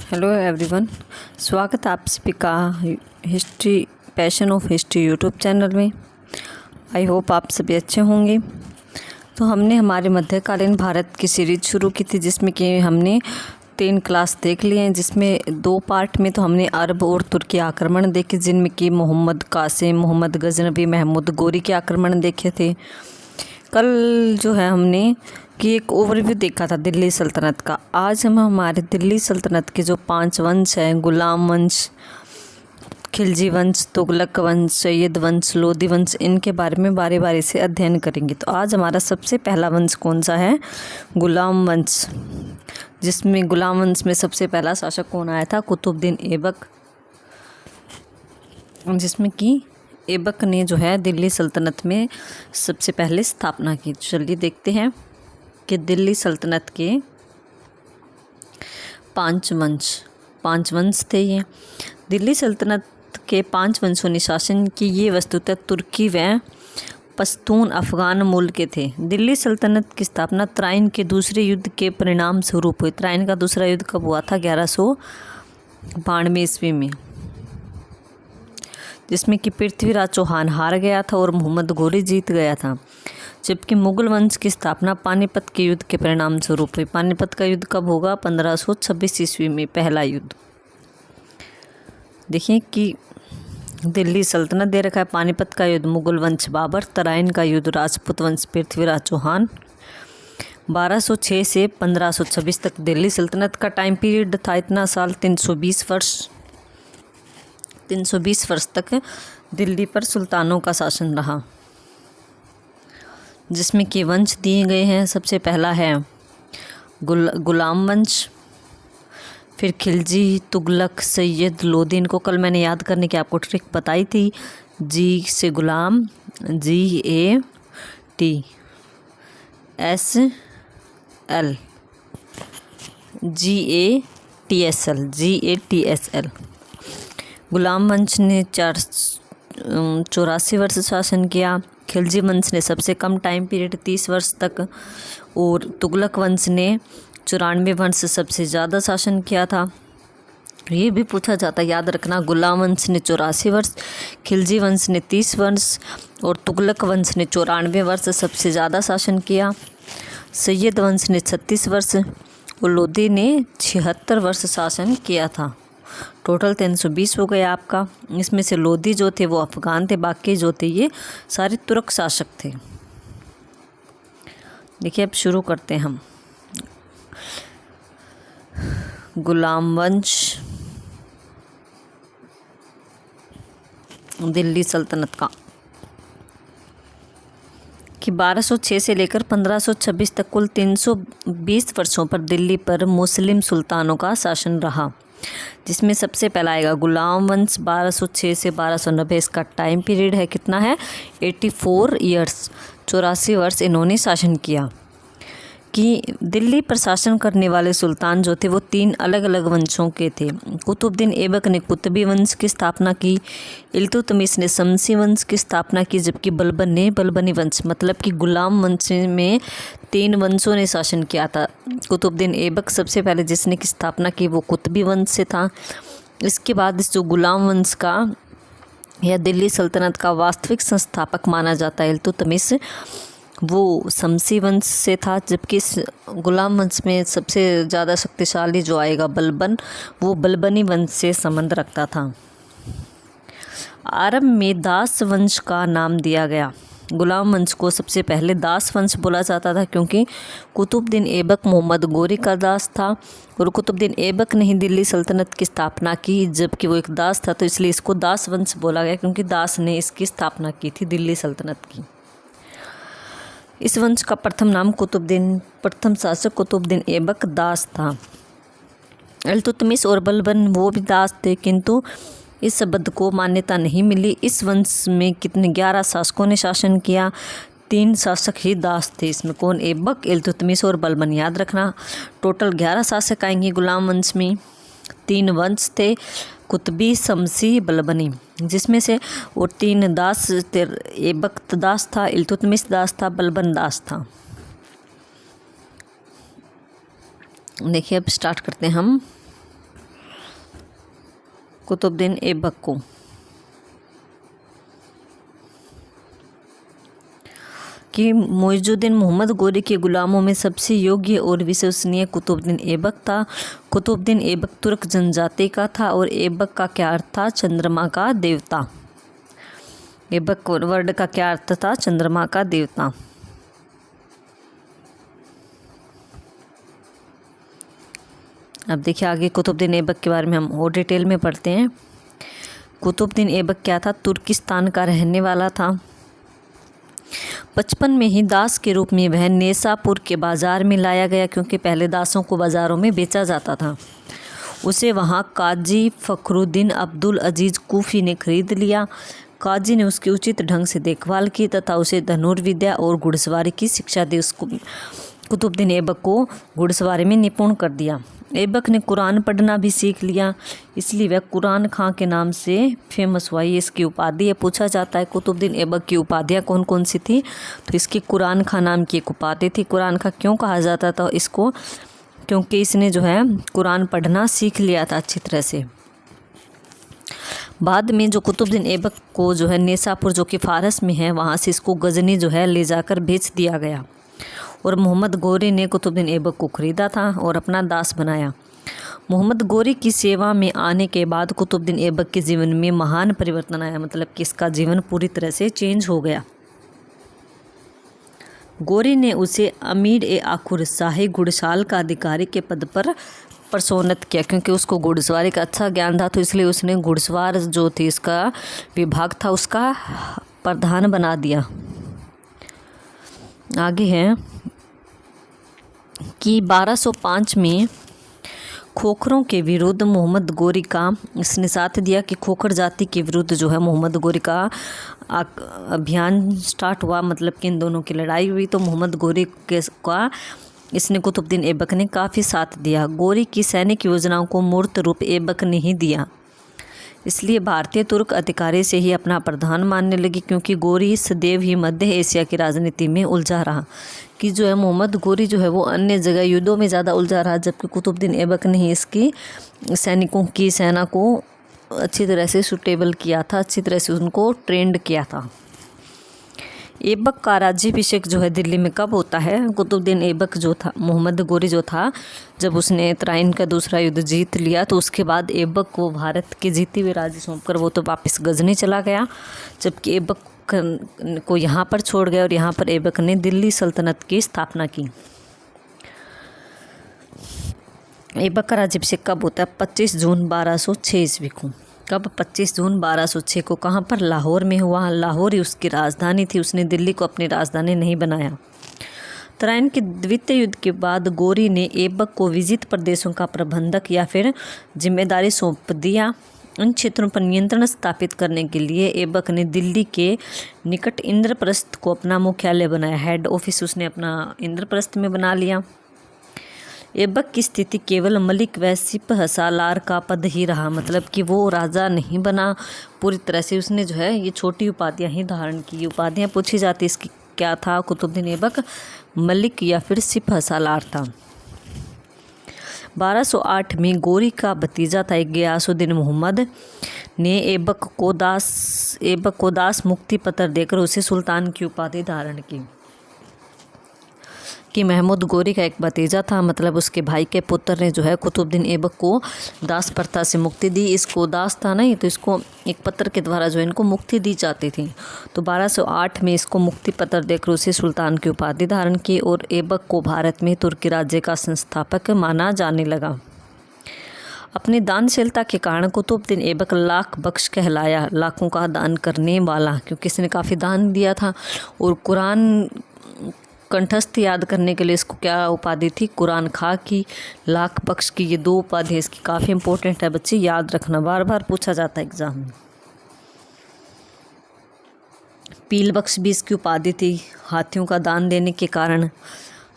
Hello everyone, स्वागत है आप सभी का history passion of history YouTube channel में। आई होप आप सभी अच्छे होंगे। तो हमने हमारे मध्यकालीन भारत की सीरीज़ शुरू की थी, जिसमें कि हमने 3 क्लास देख लिए हैं, जिसमें 2 पार्ट में तो हमने अरब और तुर्की आक्रमण देखे, जिनमें कि मोहम्मद कासिम, मोहम्मद गजनवी, महमूद गोरी के आक्रमण देखे थे। कल जो है हमने कि एक ओवरव्यू देखा था दिल्ली सल्तनत का। आज हम हमारे दिल्ली सल्तनत के जो 5 वंश हैं, गुलाम वंश, खिलजी वंश, तुगलक वंश, सैयद वंश, लोधी वंश, इनके बारे में बारी बारी से अध्ययन करेंगे। तो आज हमारा सबसे पहला वंश कौन सा है? गुलाम वंश, जिसमें गुलाम वंश में सबसे पहला शासक कौन आया था? कुतुबुद्दीन ऐबक, जिसमें कि ऐबक ने जो है दिल्ली सल्तनत में सबसे पहले स्थापना की। चलिए देखते हैं कि दिल्ली सल्तनत के 5 वंश थे। ये दिल्ली सल्तनत के 5 वंशों ने शासन की। ये वस्तुतः तुर्की व पश्तून अफ़गान मूल के थे। दिल्ली सल्तनत की स्थापना त्राइन के दूसरे युद्ध के परिणाम स्वरूप हुई। त्राइन का दूसरा युद्ध कब हुआ था? 1192 ईस्वी में, जिसमें कि पृथ्वीराज चौहान हार गया था और मोहम्मद गोरी जीत गया था। जबकि मुगल वंश की स्थापना पानीपत के युद्ध के परिणाम स्वरूप हुई। पानीपत का युद्ध कब होगा? 1526 ईस्वी में, पहला युद्ध। देखिए कि दिल्ली सल्तनत दे रखा है, पानीपत का युद्ध मुगल वंश बाबर, तराइन का युद्ध राजपूत वंश पृथ्वीराज चौहान। 1206 से 1526 तक दिल्ली सल्तनत का टाइम पीरियड था। इतना साल 320 वर्ष तक दिल्ली पर सुल्तानों का शासन रहा, जिसमें कि वंश दिए गए हैं। सबसे पहला है गुलाम वंश, फिर खिलजी, तुगलक, सैयद, लोधी। इनको कल मैंने याद करने की आपको ट्रिक बताई थी। जी से गुलाम, GATSL, GATSL। गुलाम वंश ने 84 वर्ष शासन किया। खिलजी वंश ने सबसे कम टाइम पीरियड 30 वर्ष तक, और तुगलक वंश ने 94 वर्ष सबसे ज़्यादा शासन किया था। ये भी पूछा जाता है, याद रखना। गुलाम वंश ने 84 वर्ष, खिलजी वंश ने 30 वर्ष और तुगलक वंश ने 94 वर्ष सबसे ज़्यादा शासन किया। सैयद वंश ने 36 वर्ष और लोधी ने 76 वर्ष शासन किया था। टोटल 320 हो गया आपका। इसमें से लोधी जो थे वो अफ़गान थे, बाकी जो थे ये सारे तुर्क शासक थे। देखिए अब शुरू करते हैं हम। गुलाम वंश, दिल्ली सल्तनत का, कि 1206 से लेकर 1526 तक कुल 320 वर्षों पर दिल्ली पर मुस्लिम सुल्तानों का शासन रहा, जिसमें सबसे पहला आएगा गुलाम वंश। 1206 से 1290 इसका टाइम पीरियड है। कितना है? 84 ईयर्स, 84 वर्ष इन्होंने शासन किया। कि दिल्ली पर शासन करने वाले सुल्तान जो थे वो 3 अलग अलग वंशों के थे। कुतुबुद्दीन ऐबक ने कुतुबी वंश की स्थापना की, इल्तुतमिश ने शमसी वंश की स्थापना की, जबकि बलबन ने बलबनी वंश, मतलब कि गुलाम वंश में 3 वंशों ने शासन किया था। कुतुबुद्दीन ऐबक सबसे पहले जिसने की स्थापना की वो कुतुबी वंश से था। इसके बाद इस जो गुलाम वंश का या दिल्ली सल्तनत का वास्तविक संस्थापक माना जाता है इल्तुतमिश, वो शमसी वंश से था। जबकि इस गुलाम वंश में सबसे ज़्यादा शक्तिशाली जो आएगा बलबन, वो बलबनी वंश से संबंध रखता था। आरंभ में दास वंश का नाम दिया गया। गुलाम वंश को सबसे पहले दास वंश बोला जाता था, क्योंकि कुतुबुद्दीन ऐबक मोहम्मद गोरी का दास था और कुतुबुद्दीन ऐबक ने ही दिल्ली सल्तनत की स्थापना की, जबकि वो एक दास था, तो इसलिए इसको दास वंश बोला गया, क्योंकि दास ने इसकी स्थापना की थी दिल्ली सल्तनत की। इस वंश का प्रथम शासक कुतुबुद्दीन ऐबक दास था। इल्तुतमिश और बलबन वो भी दास थे, किंतु इस शब्द को मान्यता नहीं मिली। इस वंश में कितने 11 शासकों ने शासन किया। 3 शासक ही दास थे। इसमें कौन? ऐबक, इल्तुतमिश और बलबन, याद रखना। टोटल 11 शासक आएंगे गुलाम वंश में। 3 वंश थे, कुतबी, शमसी, बलबनी, जिसमें से वो 3 दास, ऐबक दास था, इल्तुतमिश दास था, बलबन दास था। देखिए अब स्टार्ट करते हैं हम। कुतुबुद्दीन ऐबक को। कि मुइजुद्दीन मोहम्मद गोरी के गुलामों में सबसे योग्य और विश्वसनीय कुतुबुद्दीन ऐबक था। कुतुबुद्दीन ऐबक तुर्क जनजाति का था और ऐबक का क्या अर्थ था? चंद्रमा का देवता। ऐबक वर्ड का क्या अर्थ था? चंद्रमा का देवता। अब देखिए आगे कुतुबुद्दीन ऐबक के बारे में हम और डिटेल में पढ़ते हैं। कुतुबुद्दीन ऐबक क्या था? तुर्किस्तान का रहने वाला था। बचपन में ही दास के रूप में वह नेसापुर के बाज़ार में लाया गया, क्योंकि पहले दासों को बाज़ारों में बेचा जाता था। उसे वहाँ काजी फ़खरुद्दीन अब्दुल अजीज़ कूफ़ी ने खरीद लिया। काजी ने उसकी उचित ढंग से देखभाल की तथा उसे धनुर्विद्या और घुड़सवारी की शिक्षा दी। उसको कुतुबुद्दीन ऐबक को घुड़सवारी में निपुण कर दिया। ऐबक ने कुरान पढ़ना भी सीख लिया, इसलिए वह कुरान खां के नाम से फेमस हुआ। ये इसकी उपाधि है। पूछा जाता है कुतुबुद्दीन ऐबक की उपाधियाँ कौन कौन सी थी, तो इसकी कुरान खां नाम की एक उपाधि थी। कुरान खां क्यों कहा जाता था इसको? क्योंकि इसने जो है कुरान पढ़ना सीख लिया था अच्छी तरह से। बाद में जो कुतुबुद्दीन ऐबक को जो है नेसापुर जो कि फारस में है, वहाँ से इसको गजनी जो है ले जाकर बेच दिया गया और मोहम्मद गोरी ने कुतुबुद्दीन ऐबक को खरीदा था और अपना दास बनाया। मोहम्मद गोरी की सेवा में आने के बाद कुतुबुद्दीन ऐबक के जीवन में महान परिवर्तन आया, मतलब कि इसका जीवन पूरी तरह से चेंज हो गया। गोरी ने उसे अमीर ए आखुर शाही घुड़साल का अधिकारी के पद पर प्रोन्नत किया, क्योंकि उसको घुड़सवारी का अच्छा ज्ञान था, तो इसलिए उसने घुड़सवार जो थी इसका विभाग था उसका प्रधान बना दिया। आगे है कि 1205 में खोखरों के विरुद्ध मोहम्मद गोरी का इसने साथ दिया कि खोखर जाति के विरुद्ध जो है मोहम्मद गोरी का अभियान स्टार्ट हुआ, मतलब कि इन दोनों की लड़ाई हुई। तो मोहम्मद गोरी का इसने कुतुबुद्दीन ऐबक ने काफ़ी साथ दिया। गोरी की सैनिक योजनाओं को मूर्त रूप ऐबक ने ही दिया, इसलिए भारतीय तुर्क अधिकारी से ही अपना प्रधान मानने लगी, क्योंकि गोरी सदैव ही मध्य एशिया की राजनीति में उलझा रहा। कि जो है मोहम्मद गोरी जो है वो अन्य जगह युद्धों में ज़्यादा उलझा रहा, जबकि कुतुबुद्दीन ऐबक ने ही इसकी सैनिकों की सेना को अच्छी तरह से सुटेबल किया था, अच्छी तरह से उनको ट्रेंड किया था। ऐबक का राज्याभिषेक जो है दिल्ली में कब होता है? कुतुबुद्दीन ऐबक जो था, मोहम्मद गोरी जो था, जब उसने तराइन का दूसरा युद्ध जीत लिया तो उसके बाद ऐबक को भारत के जीते हुए राज्य सौंपकर वो तो वापस गजनी चला गया, जबकि ऐबक को यहाँ पर छोड़ गया और यहाँ पर ऐबक ने दिल्ली सल्तनत की स्थापना की। ऐबक का राज्याभिषेक कब होता है? 25 जून 1206 ईस्वी को। कब? 25 जून 1206 को। कहाँ पर? लाहौर में हुआ। लाहौर ही उसकी राजधानी थी, उसने दिल्ली को अपनी राजधानी नहीं बनाया। तराइन के द्वितीय युद्ध के बाद गोरी ने ऐबक को विजित प्रदेशों का प्रबंधक या फिर जिम्मेदारी सौंप दिया। उन क्षेत्रों पर नियंत्रण स्थापित करने के लिए ऐबक ने दिल्ली के निकट इंद्रप्रस्थ को अपना मुख्यालय बनाया। हेड ऑफिस उसने अपना इंद्रप्रस्थ में बना लिया। ऐबक की स्थिति केवल मलिक व सिपह सालार का पद ही रहा, मतलब कि वो राजा नहीं बना पूरी तरह से, उसने जो है ये छोटी उपाधियां ही धारण की। उपाधियां पूछी जाती इसकी क्या था? कुतुबुद्दीन ऐबक मलिक या फिर सिपह सालार था। 1208 में गोरी का भतीजा था गियासुद्दीन मोहम्मद ने ऐबक को दास मुक्ति पत्र देकर उसे सुल्तान की उपाधि धारण की। कि महमूद गोरी का एक भतीजा था, मतलब उसके भाई के पुत्र ने जो है कुतुबुद्दीन ऐबक को दास प्रथा से मुक्ति दी। इसको दास था नहीं, तो इसको एक पत्र के द्वारा जो इनको मुक्ति दी जाती थी। तो 1208 में इसको मुक्ति पत्र देकर उसे सुल्तान की उपाधि धारण की और ऐबक को भारत में तुर्की राज्य का संस्थापक माना जाने लगा। अपनी दानशीलता के कारण कुतुबुद्दीन ऐबक लाख बख्श कहलाया, लाखों का दान करने वाला, क्योंकि इसने काफ़ी दान दिया था। और कुरान कंठस्थ याद करने के लिए इसको क्या उपाधि थी? कुरान खां की, लाख बख्श की। ये दो उपाधि इसकी काफ़ी इंपॉर्टेंट है, बच्चे याद रखना, बार बार पूछा जाता है एग्जाम में। पील बख्श भी इसकी उपाधि थी, हाथियों का दान देने के कारण।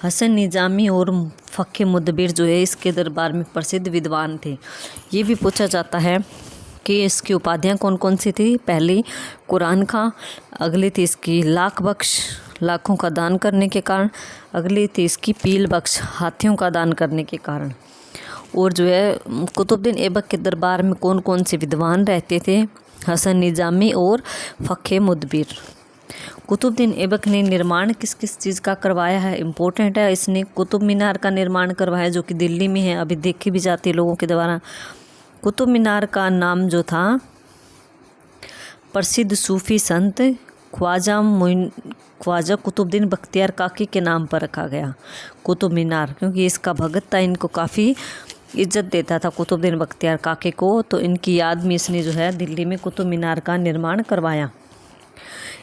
हसन निजामी और फ़क़ीह मुदबिर जो है इसके दरबार में प्रसिद्ध विद्वान थे। ये भी पूछा जाता है कि इसकी उपाधियाँ कौन कौन सी थी? पहली कुरान खां, अगली थी इसकी लाख बख्श, लाखों का दान करने के कारण, अगली थी इसकी पील बख्श, हाथियों का दान करने के कारण। और जो है कुतुबुद्दीन ऐबक के दरबार में कौन कौन से विद्वान रहते थे? हसन निजामी और फ़क़े मुदबिर। कुतुबुद्दीन ऐबक ने निर्माण किस किस चीज़ का करवाया है? इम्पोर्टेंट है। इसने कुतुब मीनार का निर्माण करवाया जो कि दिल्ली में है, अभी देखी भी जाती है लोगों के द्वारा। कुतुब मीनार का नाम जो था प्रसिद्ध सूफ़ी संत ख्वाजा कुतुबुद्दीन बख्तियार काकी के नाम पर रखा गया कुतुब मीनार, क्योंकि इसका भगत था, इनको काफ़ी इज्जत देता था कुतुबुद्दीन बख्तियार काकी को, तो इनकी याद में इसने जो है दिल्ली में कुतुब मीनार का निर्माण करवाया।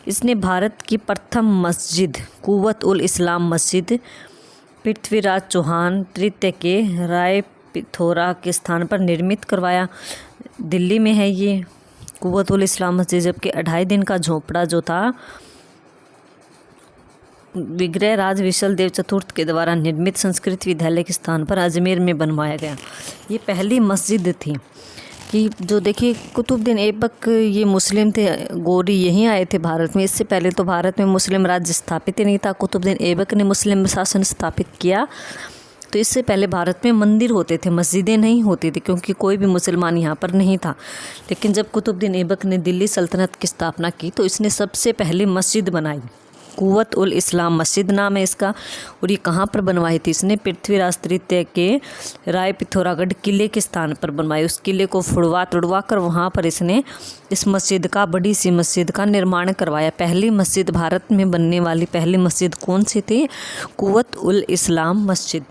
इसने भारत की प्रथम मस्जिद कुव्वत उल इस्लाम मस्जिद पृथ्वीराज चौहान तृतीय के राय पिथौरा के स्थान पर निर्मित करवाया। दिल्ली में है ये कुव्वत उल इस्लाम मस्जिद। जबकि 2.5 दिन का झोंपड़ा जो था विग्रह राज विशल देव चतुर्थ के द्वारा निर्मित संस्कृत विद्यालय के स्थान पर अजमेर में बनवाया गया। ये पहली मस्जिद थी कि जो देखिए कुतुबुद्दीन ऐबक ये मुस्लिम थे, गोरी यहीं आए थे भारत में। इससे पहले तो भारत में मुस्लिम राज्य स्थापित ही नहीं था। कुतुबुद्दीन ऐबक ने मुस्लिम शासन स्थापित किया, तो इससे पहले भारत में मंदिर होते थे, मस्जिदें नहीं होती थी, क्योंकि कोई भी मुसलमान यहाँ पर नहीं था। लेकिन जब कुतुबुद्दीन ऐबक ने दिल्ली सल्तनत की स्थापना की तो इसने सबसे पहले मस्जिद बनाई, कुव्वत उल इस्लाम मस्जिद नाम है इसका। और ये कहाँ पर बनवाई थी? इसने पृथ्वीराज तृतीय के राय पिथौरागढ़ किले के स्थान पर बनवाई। उस किले को तुड़वा कर वहाँ पर इसने इस मस्जिद का, बड़ी सी मस्जिद का निर्माण करवाया। पहली मस्जिद, भारत में बनने वाली पहली मस्जिद कौन सी थी? कुव्वत उल इस्लाम मस्जिद।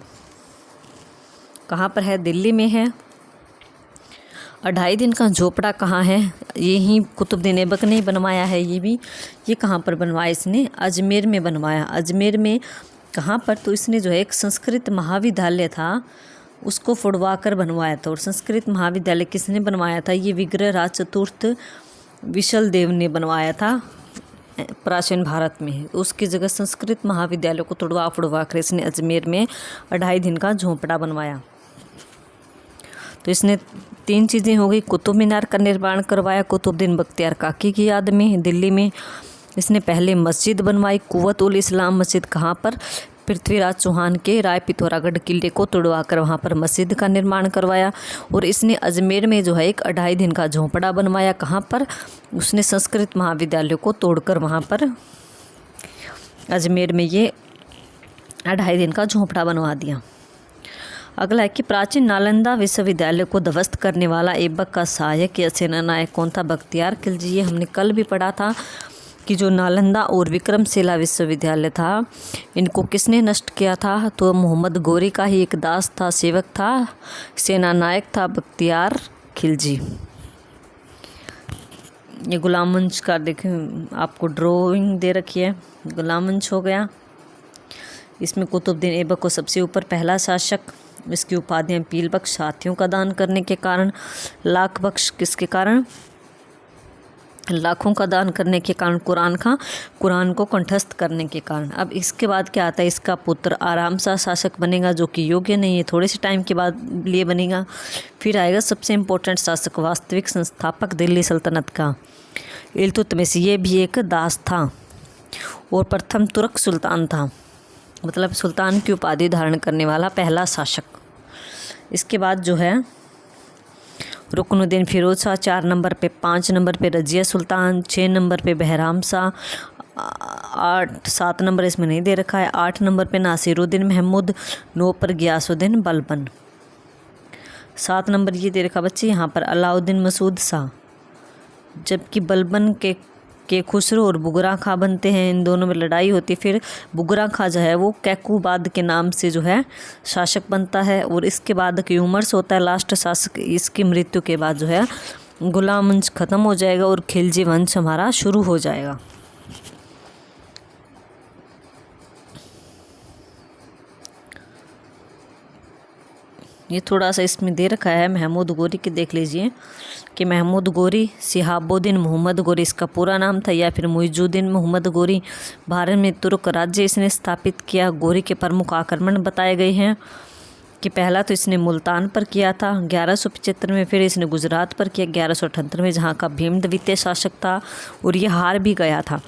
कहाँ पर है? दिल्ली में है। 2.5 दिन का झोपड़ा कहाँ है? यही कुतुबुद्दीन ऐबक ने बनवाया है। ये कहाँ पर बनवाया इसने? अजमेर में बनवाया। अजमेर में कहाँ पर? तो इसने जो है एक संस्कृत महाविद्यालय था उसको फुड़वा कर बनवाया था। और संस्कृत महाविद्यालय किसने बनवाया था? ये विग्रह राज चतुर्थ विशल देव ने बनवाया था प्राचीन भारत में। उसकी जगह संस्कृत महाविद्यालय को तुड़वा कर इसने अजमेर में 2.5 दिन का झोंपड़ा बनवाया। तो इसने 3 चीज़ें हो गई। कुतुब मीनार का निर्माण करवाया कुतुबुद्दीन बख्तियार काकी की याद में दिल्ली में। इसने पहले मस्जिद बनवाई कुव्वत उल इस्लाम मस्जिद। कहाँ पर? पृथ्वीराज चौहान के राय पिथौरागढ़ किले को तुड़वा कर वहाँ पर मस्जिद का निर्माण करवाया। और इसने अजमेर में जो है एक 2.5 दिन का झोंपड़ा बनवाया। कहाँ पर? उसने संस्कृत महाविद्यालय को तोड़कर वहाँ पर अजमेर में ये 2.5 दिन का झोंपड़ा बनवा दिया। अगला है कि प्राचीन नालंदा विश्वविद्यालय को ध्वस्त करने वाला ऐबक का सहायक या सेनानायक कौन था? बख्तियार खिलजी। ये हमने कल भी पढ़ा था कि जो नालंदा और विक्रमशिला विश्वविद्यालय था इनको किसने नष्ट किया था? तो मोहम्मद गोरी का ही एक दास था, सेवक था, सेनानायक था बख्तियार खिलजी। ये गुलाम मंच का देखें आपको ड्राइंग दे रखी है, गुलाम मंच हो गया। इसमें कुतुबुद्दीन ऐबक को सबसे ऊपर पहला शासक, इसकी उपाधियाँ पील बख्श हाथियों का दान करने के कारण, लाख बख्श किसके कारण? लाखों का दान करने के कारण, कुरान को कंठस्थ करने के कारण। अब इसके बाद क्या आता है? इसका पुत्र आराम सा शासक बनेगा जो कि योग्य नहीं है, थोड़े से टाइम के बाद लिए बनेगा। फिर आएगा सबसे इम्पोर्टेंट शासक, वास्तविक संस्थापक दिल्ली सल्तनत का, इल्तुतमिश। ये भी एक दास था और प्रथम तुर्क सुल्तान था, मतलब सुल्तान की उपाधि धारण करने वाला पहला शासक। इसके बाद जो है रुकनुद्दीन फिरोज शाह 4 नंबर पे, 5 नंबर पे रजिया सुल्तान, 6 नंबर पे बहराम शाह, 7 नंबर इसमें नहीं दे रखा है, 8 नंबर पे नासिरुद्दीन महमूद, 9 पर गियासुद्दीन बलबन, 7 नंबर ये दे रखा बच्चे यहाँ पर अलाउद्दीन मसूद शाह। जबकि बलबन के खुसरो और बुगरा खां बनते हैं, इन दोनों में लड़ाई होती है। फिर बुगरा खां जो है वो कैकूबाद के नाम से जो है शासक बनता है। और इसके बाद की उमर्स होता है लास्ट शासक। इसकी मृत्यु के बाद जो है गुलाम वंश ख़त्म हो जाएगा और खिलजी वंश हमारा शुरू हो जाएगा। ये थोड़ा सा इसमें दे रखा है महमूद गोरी के, देख लीजिए कि महमूद गोरी सिहाबुद्दीन मोहम्मद गोरी इसका पूरा नाम था, या फिर मुइजुद्दीन मोहम्मद गोरी। भारत में तुर्क राज्य इसने स्थापित किया। गोरी के प्रमुख आक्रमण बताए गए हैं कि पहला तो इसने मुल्तान पर किया था 1175 में, फिर इसने गुजरात पर किया 1178 में, जहाँ का भीम द्वितीय शासक था और ये हार भी गया था।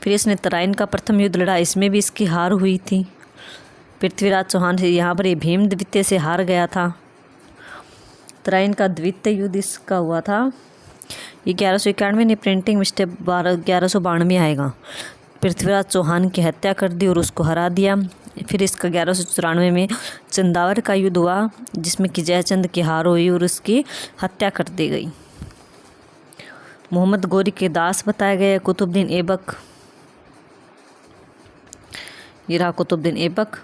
फिर इसने तराइन का प्रथम युद्ध लड़ा, इसमें भी इसकी हार हुई थी। पृथ्वीराज चौहान से यहाँ पर ये भीम द्वितीय से हार गया था। उत्तरायण का द्वितीय युद्ध इसका हुआ था, ये 1191 ने प्रिंटिंग मिस्टेक 1192 आएगा। पृथ्वीराज चौहान की हत्या कर दी और उसको हरा दिया। फिर इसका 1194 में चंदावर का युद्ध हुआ, जिसमें कि जयचंद की हार हुई और उसकी हत्या कर दी गई। मोहम्मद गोरी के दास बताया गया कुतुबुद्दीन ऐबक। ये रहा कुतुबुद्दीन ऐबक।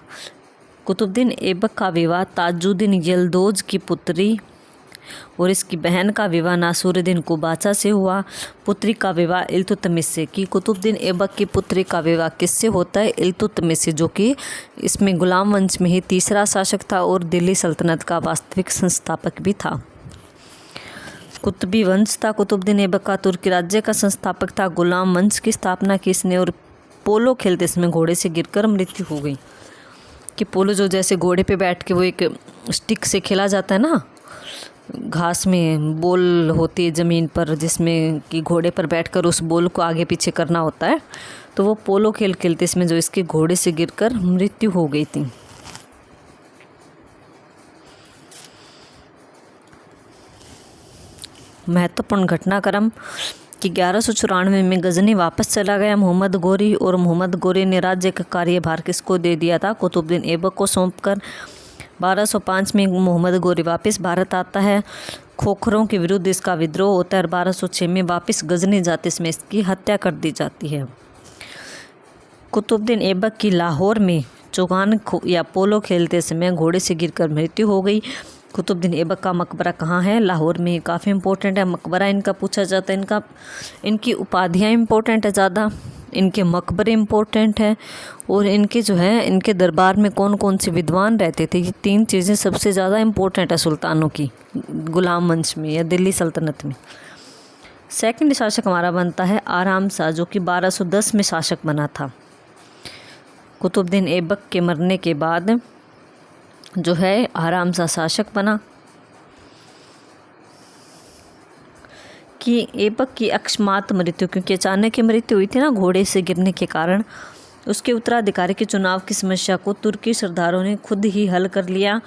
कुतुबुद्दीन ऐबक का विवाह ताजुद्दीन यल्दौज की पुत्री और इसकी बहन का विवाह नासिरुद्दीन कुबाचा से हुआ। पुत्री का विवाह इल्तुतमिश से। कि कुतुबुद्दीन ऐबक की पुत्री का विवाह किससे होता है? इल्तुतमिश से, जो कि इसमें गुलाम वंश में ही तीसरा शासक था और दिल्ली सल्तनत का वास्तविक संस्थापक भी था। कुतुबी वंश था कुतुबुद्दीन ऐबक का। तुर्की राज्य का संस्थापक था। गुलाम वंश की स्थापना की इसने और पोलो खेलते इसमें घोड़े से गिरकर मृत्यु हो गई। कि पोलो जो जैसे घोड़े पे बैठ के वो एक स्टिक से खेला जाता है ना, घास में बॉल होती है ज़मीन पर, जिसमें कि घोड़े पर बैठकर उस बॉल को आगे पीछे करना होता है, तो वो पोलो खेल खेलते इसमें जो इसके घोड़े से गिरकर मृत्यु हो गई थी। महत्वपूर्ण घटनाक्रम कि 1194 में गजनी वापस चला गया मोहम्मद गोरी, और मोहम्मद गोरी ने राज्य का कार्यभार किसको दे दिया था? कुतुबुद्दीन ऐबक को सौंपकर। 1205 में मोहम्मद गोरी वापस भारत आता है। खोखरों के विरुद्ध इसका विद्रोह होता है और 1206 में वापस गजनी जाति में इसकी हत्या कर दी जाती है। कुतुबुद्दीन ऐबक की लाहौर में चौहान या पोलो खेलते समय घोड़े से गिरकर मृत्यु हो गई। कुतुबुद्दीन ऐबक का मकबरा कहाँ है? लाहौर में। काफ़ी इंपॉर्टेंट है मकबरा इनका, पूछा जाता है। इनकी उपाधियाँ इंपॉर्टेंट है ज़्यादा, इनके मकबरे इंपॉर्टेंट है, और इनके जो है इनके दरबार में कौन कौन से विद्वान रहते थे, ये तीन चीज़ें सबसे ज़्यादा इंपॉर्टेंट है सुल्तानों की, गुलाम वंश में या दिल्ली सल्तनत में। सेकंड शासक हमारा बनता है आराम शाह, जो कि 1210 में शासक बना था। कुतुबुद्दीन ऐबक के मरने के बाद जो है आराम शाह शासक बना। कि ऐबक की अकस्मात मृत्यु, क्योंकि अचानक की मृत्यु हुई थी ना घोड़े से गिरने के कारण, उसके उत्तराधिकारी के चुनाव की समस्या को तुर्की सरदारों ने खुद ही हल कर लिया।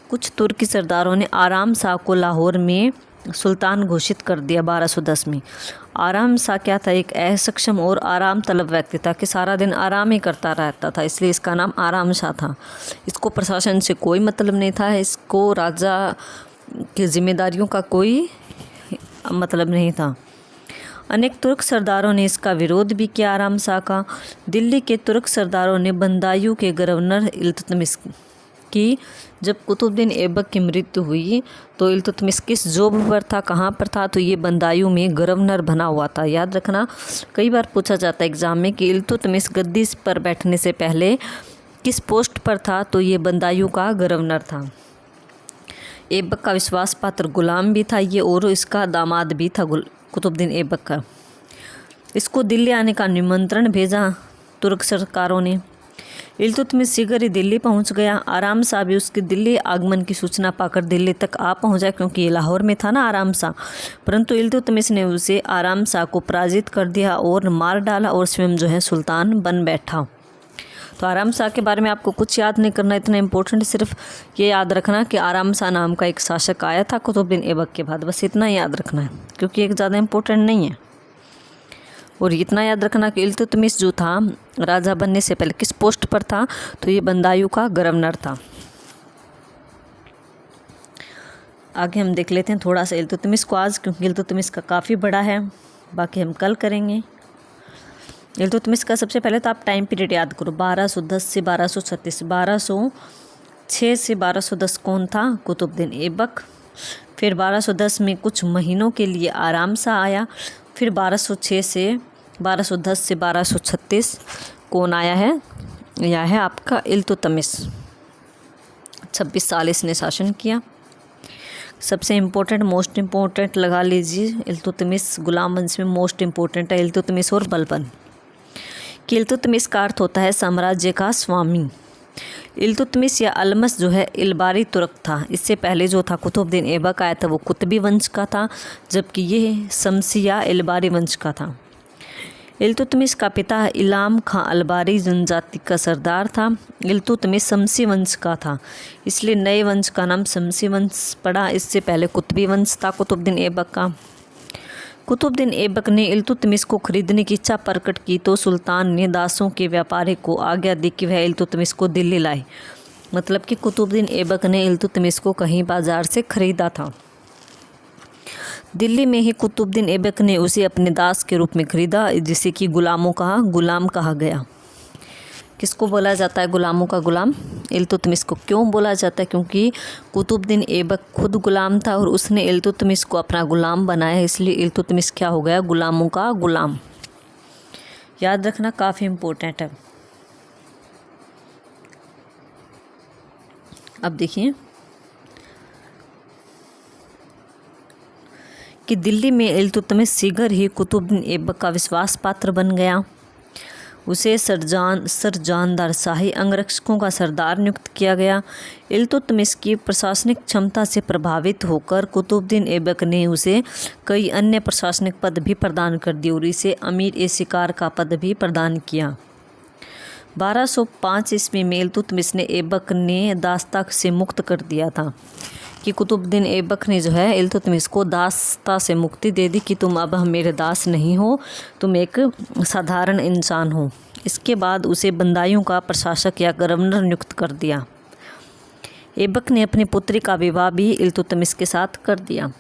कुछ तुर्की सरदारों ने आराम शाह को लाहौर में सुल्तान घोषित कर दिया 1210 में। आराम शाह क्या था? एक असक्षम और आराम तलब व्यक्ति था कि सारा दिन आराम ही करता रहता था, इसलिए इसका नाम आराम शाह था। इसको प्रशासन से कोई मतलब नहीं था, इसको राजा की जिम्मेदारियों का कोई मतलब नहीं था। अनेक तुर्क सरदारों ने इसका विरोध भी किया आराम शाह का। दिल्ली के तुर्क सरदारों ने बंदायूं के गवर्नर इल्तुतमिश की जब कुतुबुद्दीन ऐबक की मृत्यु हुई तो इल्तुतमिश किस जॉब पर था, कहाँ पर था? तो ये बंदायूं में गवर्नर बना हुआ था। याद रखना, कई बार पूछा जाता है एग्जाम में कि इल्तुतमिश गद्दी पर बैठने से पहले किस पोस्ट पर था? तो ये बंदायूं का गवर्नर था। ऐबक का विश्वास पात्र गुलाम भी था ये, और इसका दामाद भी था कुतुबुद्दीन ऐबक का। इसको दिल्ली आने का निमंत्रण भेजा तुर्क सरकारों ने। इल्तुतमिश शीघ्र ही दिल्ली पहुंच गया। आराम शाह भी उसके दिल्ली आगमन की सूचना पाकर दिल्ली तक आ पहुंचा, क्योंकि ये लाहौर में था ना आराम शाह। परंतु इल्तुतमिश ने उसे आराम शाह को पराजित कर दिया और मार डाला और स्वयं जो है सुल्तान बन बैठा। तो आराम शाह के बारे में आपको कुछ याद नहीं करना, इतना इम्पोर्टेंट सिर्फ ये याद रखना कि आराम शाह नाम का एक शासक आया था कुतुबुद्दीन ऐबक के बाद, बस इतना याद रखना है, क्योंकि एक ज़्यादा इम्पोर्टेंट नहीं है। और इतना याद रखना कि इल्तुतमिश जो था राजा बनने से पहले किस पोस्ट पर था? तो ये बंदायूं का गवर्नर था। आगे हम देख लेते हैं थोड़ा सा इल्तुतमिश को आज, क्योंकि इल्तुतमिश का काफ़ी बड़ा है, बाकी हम कल करेंगे। इल्तुतमिश का सबसे पहले तो आप टाइम पीरियड याद करो, 1210 से 1236। 1206 से 1210 कौन था? कुतुबुद्दीन ऐबक। फिर 1210 में कुछ महीनों के लिए आराम शाह आया। फिर 1210 से 1236 कौन आया है? यह है आपका इल्तुतमिश। 26 साल इसने शासन किया। सबसे इम्पोर्टेंट, मोस्ट इम्पोर्टेंट लगा लीजिए, इल्तुतमिश गुलाम वंश में मोस्ट इम्पोर्टेंट है इल्तुतमिश और बलबन। कि इल्तुतमिश का अर्थ होता है साम्राज्य का स्वामी। इल्तुतमिश या अलमस जो है इलबारी तुर्क था। इससे पहले जो था कुतुबुद्दीन ऐबक आया था वो कुतबी वंश का था, जबकि ये शमसी या इलबारी वंश का था। इल्तुतमिश का पिता इलाम खां अलबारी जनजाति का सरदार था। इल्तुतमिश शमसी वंश का था, इसलिए नए वंश का नाम शमसी वंश पड़ा। इससे पहले कुतुबी वंश था कुतुबुद्दीन ऐबक का। कुतुबुद्दीन ऐबक ने इल्तुतमिश को खरीदने की इच्छा प्रकट की तो सुल्तान ने दासों के व्यापारी को आज्ञा दी कि वह इल्तुतमिश को दिल्ली लाए। मतलब कि कुतुबुद्दीन ऐबक ने इल्तुतमिश को कहीं बाजार से खरीदा था। दिल्ली में ही कुतुबुद्दीन ऐबक ने उसे अपने दास के रूप में खरीदा, जिसे कि गुलाम कहा गया। किसको बोला जाता है गुलामों का गुलाम? इल्तुतमिश को। क्यों बोला जाता है? क्योंकि कुतुबुद्दीन ऐबक खुद गुलाम था और उसने इल्तुतमिश को अपना गुलाम बनाया, इसलिए इल्तुतमिश क्या हो गया? गुलामों का गुलाम। याद रखना, काफ़ी इम्पोर्टेंट है। अब देखिए कि दिल्ली में इल्तुतमिश शीघ्र ही कुतुबुद्दीन ऐबक का विश्वास पात्र बन गया। उसे सरजानदार शाही अंगरक्षकों का सरदार नियुक्त किया गया। इल्तुतमिश की प्रशासनिक क्षमता से प्रभावित होकर कुतुबुद्दीन ऐबक ने उसे कई अन्य प्रशासनिक पद भी प्रदान कर दिए और इसे अमीर-ए-शिकार का पद भी प्रदान किया। 1205 ईस्वी में इल्तुतमिश ने ऐबक ने दासता से मुक्त कर दिया था, कि कुतुबुद्दीन ऐबक ने जो है इल्तुतमिश को दासता से मुक्ति दे दी कि तुम अब मेरे दास नहीं हो, तुम एक साधारण इंसान हो। इसके बाद उसे बंदाइयों का प्रशासक या गवर्नर नियुक्त कर दिया। ऐबक ने अपनी पुत्री का विवाह भी इल्तुतमिश के साथ कर दिया।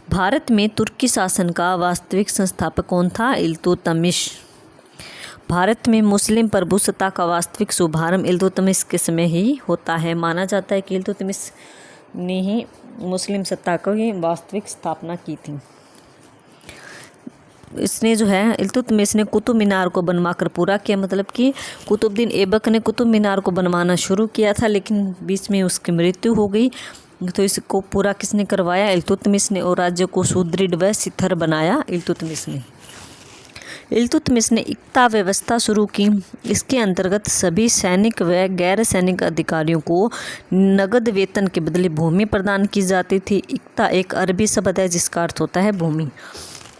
भारत में तुर्की शासन का वास्तविक संस्थापक कौन था? इल्तुतमिश। भारत में मुस्लिम प्रभुसत्ता का वास्तविक शुभारंभ इल्तुतमिश के समय ही होता है। माना जाता है कि इल्तुतमिश ने ही मुस्लिम सत्ता की वास्तविक स्थापना की थी। इसने जो है इल्तुतमिश ने कुतुब मीनार को बनवाकर पूरा किया। मतलब कि कुतुबुद्दीन ऐबक ने कुतुब मीनार को बनवाना शुरू किया था, लेकिन बीच में उसकी मृत्यु हो गई, तो इसको पूरा किसने करवाया? इल्तुतमिश ने। और राज्य को सुदृढ़ व शिथिल बनाया इल्तुतमिश ने। इल्तुतमिश ने इक्ता व्यवस्था शुरू की। इसके अंतर्गत सभी सैनिक व गैर सैनिक अधिकारियों को नगद वेतन के बदले भूमि प्रदान की जाती थी। इक्ता एक अरबी शब्द है जिसका अर्थ होता है भूमि।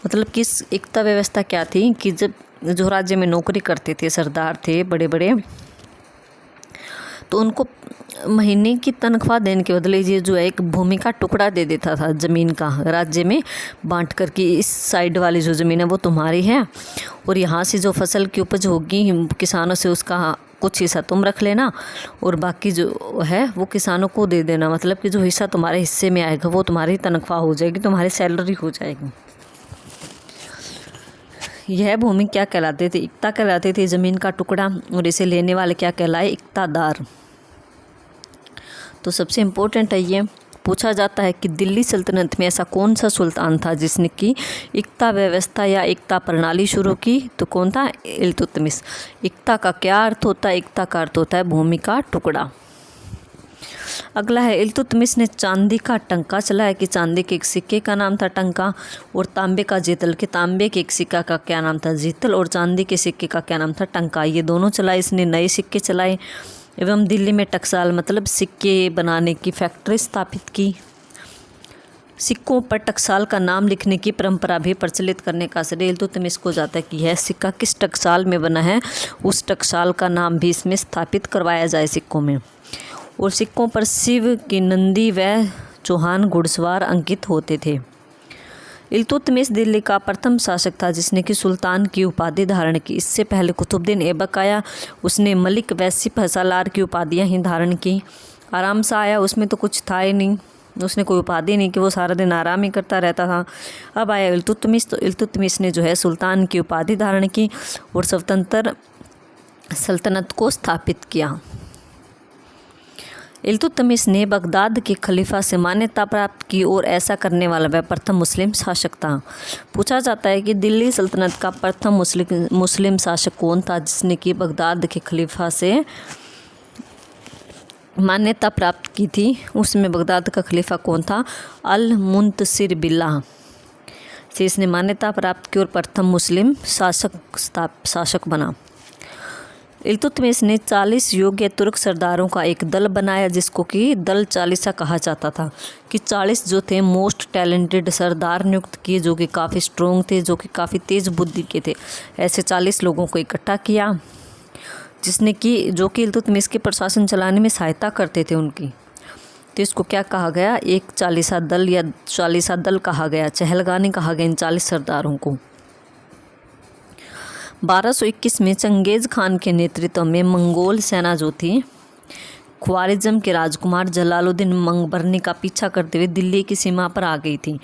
मतलब कि इस इक्ता व्यवस्था क्या थी कि जब जो राज्य में नौकरी करते थे, सरदार थे बड़े बड़े, तो उनको महीने की तनख्वाह देने के बदले ये जो है एक भूमि का टुकड़ा दे देता था ज़मीन का, राज्य में बांट कर कि इस साइड वाली जो ज़मीन है वो तुम्हारी है और यहाँ से जो फसल की उपज होगी किसानों से उसका कुछ हिस्सा तुम रख लेना और बाकी जो है वो किसानों को दे देना। मतलब कि जो हिस्सा तुम्हारे हिस्से में आएगा वो तुम्हारी तनख्वाह हो जाएगी, तुम्हारी सैलरी हो जाएगी। यह भूमि क्या कहलाते थे? इक्ता कहलाते थे, ज़मीन का टुकड़ा। और इसे लेने वाले क्या कहलाए? इक्तादार। तो सबसे इम्पोर्टेंट है ये पूछा जाता है कि दिल्ली सल्तनत में ऐसा कौन सा सुल्तान था जिसने की इक्ता व्यवस्था या इक्ता प्रणाली शुरू की? तो कौन था? इल्तुतमिश। इक्ता का क्या अर्थ होता है? इक्ता का अर्थ होता है भूमि का टुकड़ा। अगला है इल्तुतमिश ने चांदी का टंका चलाया, कि चांदी के एक सिक्के का नाम था टंका और तांबे का जीतल, कि तांबे के एक सिक्का का क्या नाम था? जीतल, और चांदी के सिक्के का क्या नाम था? टंका। ये दोनों चलाए इसने, नए सिक्के चलाए एवं दिल्ली में टकसाल मतलब सिक्के बनाने की फैक्ट्री स्थापित की। सिक्कों पर टकसाल का नाम लिखने की परंपरा भी प्रचलित करने का श्रेय इल्तुतमिश को जाता है कि यह सिक्का किस टकसाल में बना है, उस टकसाल का नाम भी इसमें स्थापित करवाया जाए सिक्कों में। और सिक्कों पर शिव की नंदी व चौहान घुड़सवार अंकित होते थे। इल्तुतमिश दिल्ली का प्रथम शासक था जिसने कि सुल्तान की उपाधि धारण की। इससे पहले कुतुबुद्दीन ऐबक आया, उसने मलिक व सिपह सालार की उपाधियां ही धारण की। आराम से आया, उसमें तो कुछ था ही नहीं, उसने कोई उपाधि नहीं कि वो सारा दिन आराम ही करता रहता था। अब आया इल्तुतमिश, तो इल्तुतमिश ने जो है सुल्तान की उपाधि धारण की और स्वतंत्र सल्तनत को स्थापित किया। इल्तुतमिश ने बगदाद के खलीफा से मान्यता प्राप्त की और ऐसा करने वाला वह प्रथम मुस्लिम शासक था। पूछा जाता है कि दिल्ली सल्तनत का प्रथम मुस्लिम शासक कौन था जिसने कि बगदाद के खलीफा से मान्यता प्राप्त की थी? उसमें बगदाद का खलीफा कौन था? अल मुंतसिर बिल्लाह से इसने मान्यता प्राप्त की और प्रथम मुस्लिम शासक बना। इल्तुतमिश ने 40 योग्य तुर्क सरदारों का एक दल बनाया जिसको कि दल चालीसा कहा जाता था, कि 40 जो थे मोस्ट टैलेंटेड सरदार नियुक्त किए जो कि काफ़ी स्ट्रोंग थे, जो कि काफ़ी तेज़ बुद्धि के थे। ऐसे 40 लोगों को इकट्ठा किया जिसने कि जो कि इल्तुतमिश के प्रशासन चलाने में सहायता करते थे उनकी। तो इसको क्या कहा गया, एक चालीसा दल या चालीसा दल कहा गया, चहलगानी कहा गया इन 40 सरदारों को। 1221 में चंगेज़ खान के नेतृत्व में मंगोल सेना जो थी ख्वारिज़म के राजकुमार जलालुद्दीन मंगबरनी का पीछा करते हुए दिल्ली की सीमा पर आ गई थी।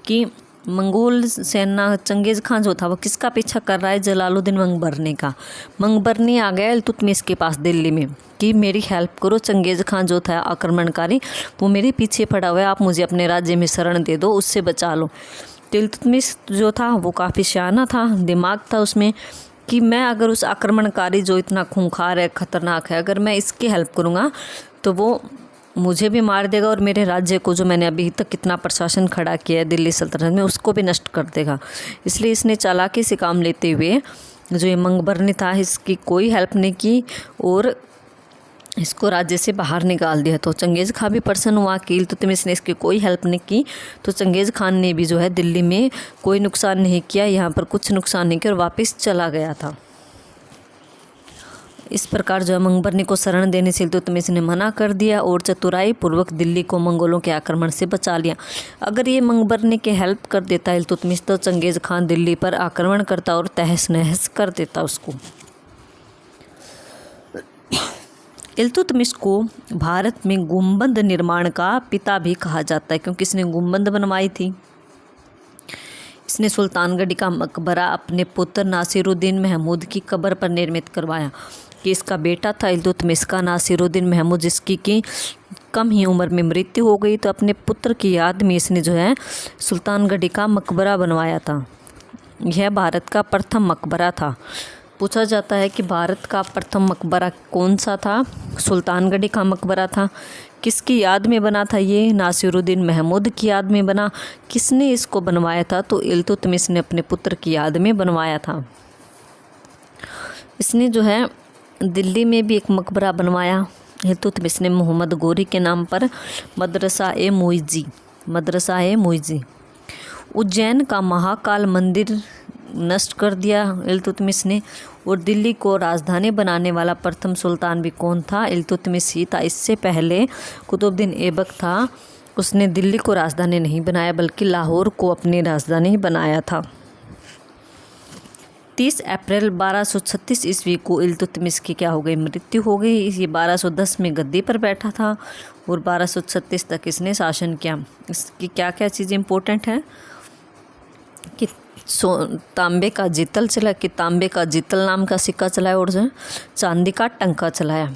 कि मंगोल सेना चंगेज़ खान जो था वो किसका पीछा कर रहा है, जलालुद्दीन मंगबरनी का। मंगबरनी आ गया इल्तुतमिश के पास दिल्ली में कि मेरी हेल्प करो, चंगेज़ खान जो था आक्रमणकारी वो मेरे पीछे पड़ा हुआ है, आप मुझे अपने राज्य में शरण दे दो, उससे बचा लो। तो इल्तुतमिश जो था वो काफ़ी शाना था, दिमाग था उसमें कि मैं अगर उस आक्रमणकारी जो इतना खूंखार है, ख़तरनाक है, अगर मैं इसकी हेल्प करूँगा तो वो मुझे भी मार देगा और मेरे राज्य को जो मैंने अभी तक कितना प्रशासन खड़ा किया है दिल्ली सल्तनत में उसको भी नष्ट कर देगा। इसलिए इसने चालाकी से काम लेते हुए जो ये मंगबरनी था इसकी कोई हेल्प नहीं की और इसको राज्य से बाहर निकाल दिया। तो चंगेज़ खान भी प्रसन्न हुआ कि इल्तुतमिश ने इसकी कोई हेल्प नहीं की, तो चंगेज़ खान ने भी जो है दिल्ली में कोई नुकसान नहीं किया, यहाँ पर कुछ नुकसान नहीं किया और वापस चला गया था। इस प्रकार जो है मंगबरनी को शरण देने से इल्तुतमिश ने मना कर दिया और चतुराई पूर्वक दिल्ली को मंगोलों के आक्रमण से बचा लिया। अगर ये मंगबरनी के हेल्प कर देता इल्तुतमिश तो चंगेज़ खान दिल्ली पर आक्रमण करता और तहस नहस कर देता उसको। इल्तुतमिश को भारत में गुंबद निर्माण का पिता भी कहा जाता है क्योंकि इसने गुंबद बनवाई थी। इसने सुल्तानगढ़ का मकबरा अपने पुत्र नासिरुद्दीन महमूद की कब्र पर निर्मित करवाया। कि इसका बेटा था इल्तुतमिश का नासिरुद्दीन महमूद, जिसकी की कम ही उम्र में मृत्यु हो गई, तो अपने पुत्र की याद में इसने जो है सुल्तानगढ़ का मकबरा बनवाया था। यह भारत का प्रथम मकबरा था। पूछा जाता है कि भारत का प्रथम मकबरा कौन सा था, सुल्तानगढ़ का मकबरा था। किसकी याद में बना था ये, नासिरुद्दीन महमूद की याद में बना। किसने इसको बनवाया था, तो इल्तुतमिश ने अपने पुत्र की याद में बनवाया था। इसने जो है दिल्ली में भी एक मकबरा बनवाया इल्तुतमिश ने मोहम्मद गोरी के नाम पर, मदरसा ए मुइज़ी। उज्जैन का महाकाल मंदिर नष्ट कर दिया इल्तुतमिश ने और दिल्ली को राजधानी बनाने वाला प्रथम सुल्तान भी कौन था, इल्तुतमिश ही था। इससे पहले कुतुबुद्दीन ऐबक था, उसने दिल्ली को राजधानी नहीं बनाया बल्कि लाहौर को अपनी राजधानी बनाया था। 30 अप्रैल 1236 ईस्वी को इल्तुतमिश की क्या हो गई, मृत्यु हो गई। ये 1210 में गद्दी पर बैठा था और 1236 तक इसने शासन किया। इसकी क्या क्या चीज़ें इंपॉर्टेंट हैं कि तांबे का जितल नाम का सिक्का चलाया और जो चांदी का टंका चलाया।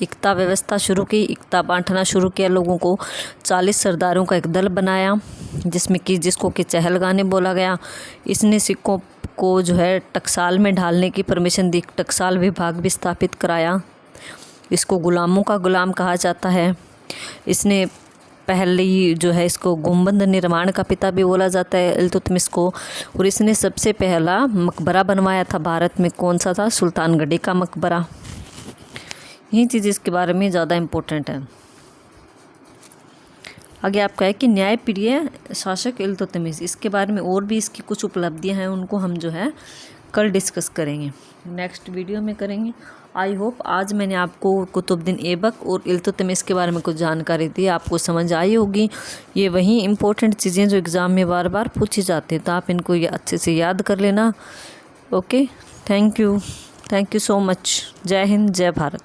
एकता व्यवस्था शुरू की, एकता बांटना शुरू किया लोगों को। 40 सरदारों का एक दल बनाया जिसको कि चहलगानी बोला गया। इसने सिक्कों को जो है टकसाल में ढालने की परमिशन दी, टकसाल विभाग भी स्थापित कराया। इसको गुलामों का गुलाम कहा जाता है। इसने पहले जो है इसको गुंबद निर्माण का पिता भी बोला जाता है इल्तुतमिश को। और इसने सबसे पहला मकबरा बनवाया था भारत में, कौन सा था, सुल्तानगढ़ का मकबरा। यही चीज़ इसके बारे में ज़्यादा इम्पोर्टेंट है। आगे आपका है कि न्यायप्रिय शासक इल्तुतमिश, इसके बारे में और भी इसकी कुछ उपलब्धियां हैं, उनको हम जो है कल डिस्कस करेंगे, नेक्स्ट वीडियो में करेंगे। आई होप आज मैंने आपको कुतुबुद्दीन ऐबक और इल्तुतमिश के बारे में कुछ जानकारी दी, आपको समझ आई होगी। ये वही इम्पोर्टेंट चीज़ें जो एग्ज़ाम में बार बार पूछी जाती हैं, तो आप इनको ये अच्छे से याद कर लेना। Okay, thank you so much. जय हिंद, जय भारत।